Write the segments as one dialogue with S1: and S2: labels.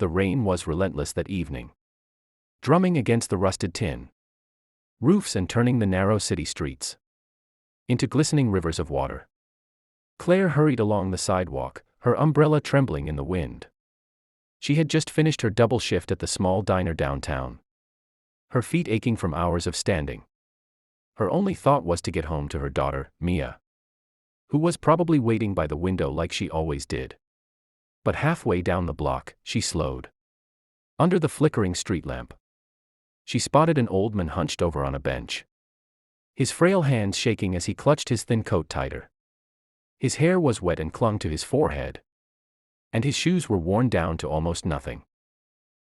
S1: The rain was relentless that evening, drumming against the rusted tin roofs and turning the narrow city streets into glistening rivers of water. Claire hurried along the sidewalk, her umbrella trembling in the wind. She had just finished her double shift at the small diner downtown, her feet aching from hours of standing. Her only thought was to get home to her daughter, Mia, who was probably waiting by the window like she always did. But halfway down the block, she slowed. Under the flickering street lamp, she spotted an old man hunched over on a bench, his frail hands shaking as he clutched his thin coat tighter. His hair was wet and clung to his forehead, and his shoes were worn down to almost nothing.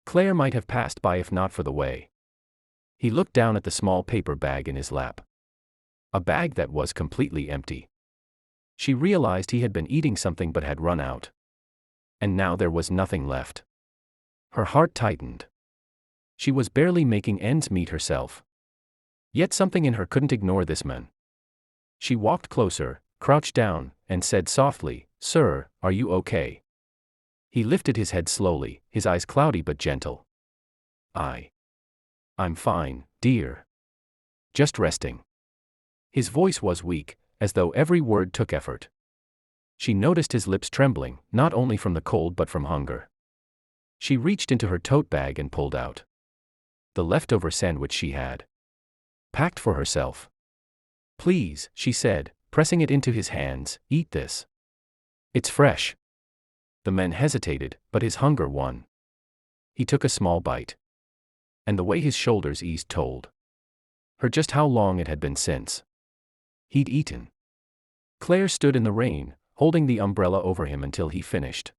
S1: Claire might have passed by if not for the way he looked down at the small paper bag in his lap, a bag that was completely empty. She realized he had been eating something but had run out, and now there was nothing left. Her heart tightened. She was barely making ends meet herself. Yet something in her couldn't ignore this man. She walked closer, crouched down, and said softly, "Sir, are you okay?" He lifted his head slowly, his eyes cloudy but gentle. I'm fine, dear. Just resting." His voice was weak, as though every word took effort. She noticed his lips trembling, not only from the cold but from hunger. She reached into her tote bag and pulled out the leftover sandwich she had packed for herself. "Please," she said, pressing it into his hands, "eat this. It's fresh." The man hesitated, but his hunger won. He took a small bite, and the way his shoulders eased told her just how long it had been since he'd eaten. Claire stood in the rain, holding the umbrella over him until he finished.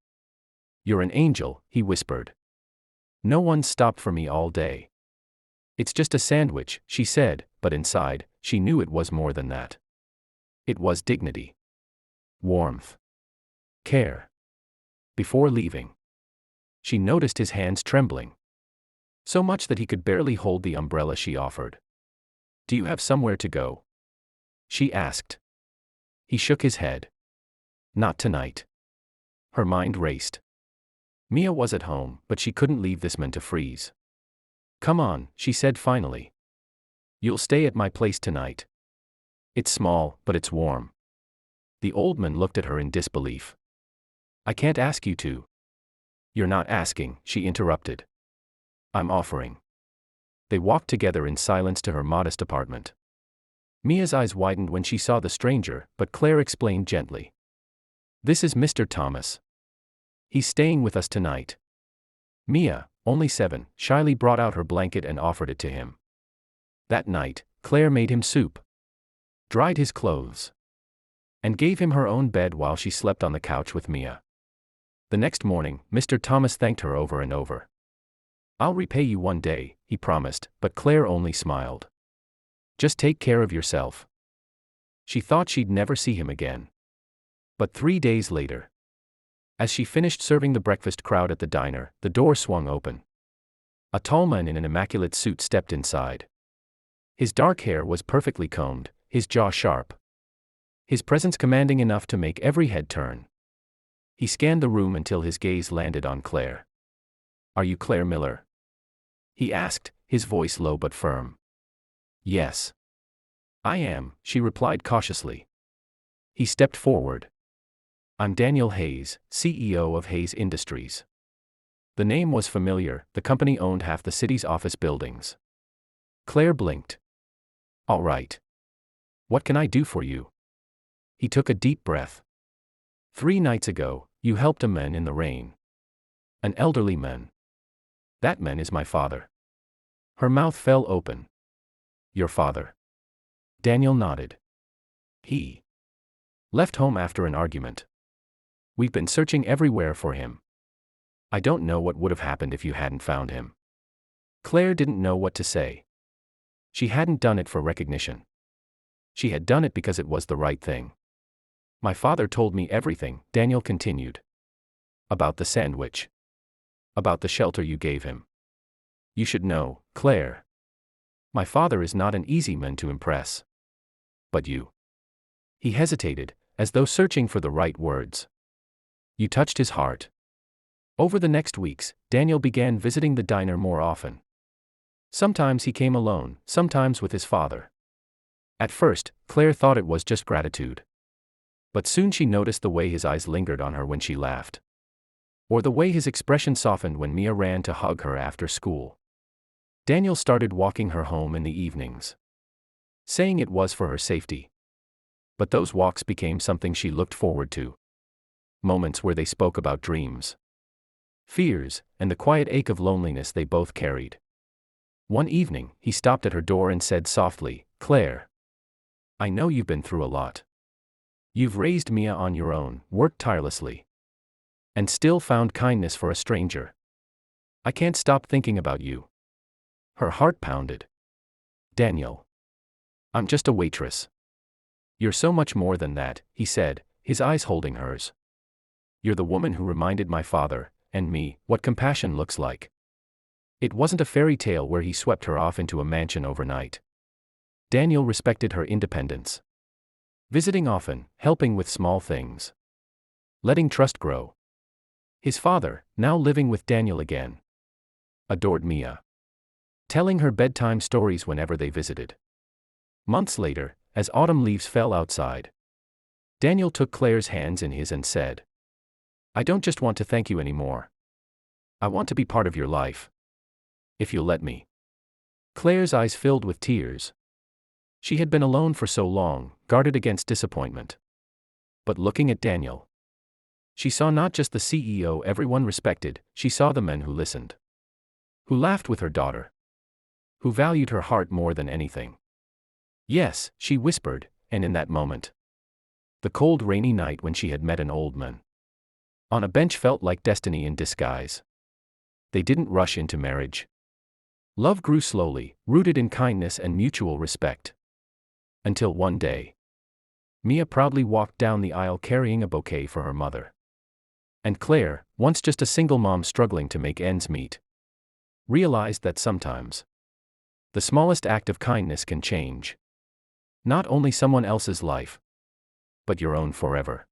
S1: "You're an angel," he whispered. "No one's stopped for me all day." "It's just a sandwich," she said, but inside, she knew it was more than that. It was dignity, warmth, care. Before leaving, she noticed his hands trembling, so much that he could barely hold the umbrella she offered. "Do you have somewhere to go?" she asked. He shook his head. "Not tonight." Her mind raced. Mia was at home, but she couldn't leave this man to freeze. "Come on," she said finally. "You'll stay at my place tonight. It's small, but it's warm." The old man looked at her in disbelief. "I can't ask you to." "You're not asking," she interrupted. "I'm offering." They walked together in silence to her modest apartment. Mia's eyes widened when she saw the stranger, but Claire explained gently. "This is Mr. Thomas. He's staying with us tonight." Mia, only 7, shyly brought out her blanket and offered it to him. That night, Claire made him soup, dried his clothes, and gave him her own bed while she slept on the couch with Mia. The next morning, Mr. Thomas thanked her over and over. "I'll repay you one day," he promised, but Claire only smiled. "Just take care of yourself." She thought she'd never see him again. But 3 days later, as she finished serving the breakfast crowd at the diner, the door swung open. A tall man in an immaculate suit stepped inside. His dark hair was perfectly combed, his jaw sharp, his presence commanding enough to make every head turn. He scanned the room until his gaze landed on Claire. "Are you Claire Miller?" he asked, his voice low but firm. "Yes. I am," she replied cautiously. He stepped forward. "I'm Daniel Hayes, CEO of Hayes Industries." The name was familiar, the company owned half the city's office buildings. Claire blinked. "All right. What can I do for you?" He took a deep breath. "3 nights ago, you helped a man in the rain. An elderly man. That man is my father." Her mouth fell open. "Your father?" Daniel nodded. "He left home after an argument. We've been searching everywhere for him. I don't know what would have happened if you hadn't found him." Claire didn't know what to say. She hadn't done it for recognition. She had done it because it was the right thing. "My father told me everything," Daniel continued. "About the sandwich. About the shelter you gave him. You should know, Claire. My father is not an easy man to impress. But you." He hesitated, as though searching for the right words. "You touched his heart." Over the next weeks, Daniel began visiting the diner more often. Sometimes he came alone, sometimes with his father. At first, Claire thought it was just gratitude. But soon she noticed the way his eyes lingered on her when she laughed. Or the way his expression softened when Mia ran to hug her after school. Daniel started walking her home in the evenings, saying it was for her safety. But those walks became something she looked forward to. Moments where they spoke about dreams, fears, and the quiet ache of loneliness they both carried. One evening, he stopped at her door and said softly, "Claire, I know you've been through a lot. You've raised Mia on your own, worked tirelessly, and still found kindness for a stranger. I can't stop thinking about you." Her heart pounded. "Daniel, I'm just a waitress." "You're so much more than that," he said, his eyes holding hers. "You're the woman who reminded my father, and me, what compassion looks like." It wasn't a fairy tale where he swept her off into a mansion overnight. Daniel respected her independence. Visiting often, helping with small things. Letting trust grow. His father, now living with Daniel again, adored Mia, telling her bedtime stories whenever they visited. Months later, as autumn leaves fell outside, Daniel took Claire's hands in his and said, "I don't just want to thank you anymore. I want to be part of your life. If you'll let me." Claire's eyes filled with tears. She had been alone for so long, guarded against disappointment. But looking at Daniel, she saw not just the CEO everyone respected, she saw the man who listened, who laughed with her daughter, who valued her heart more than anything. "Yes," she whispered, and in that moment, the cold rainy night when she had met an old man on a bench felt like destiny in disguise. They didn't rush into marriage. Love grew slowly, rooted in kindness and mutual respect. Until one day, Mia proudly walked down the aisle carrying a bouquet for her mother. And Claire, once just a single mom struggling to make ends meet, realized that sometimes the smallest act of kindness can change not only someone else's life, but your own forever.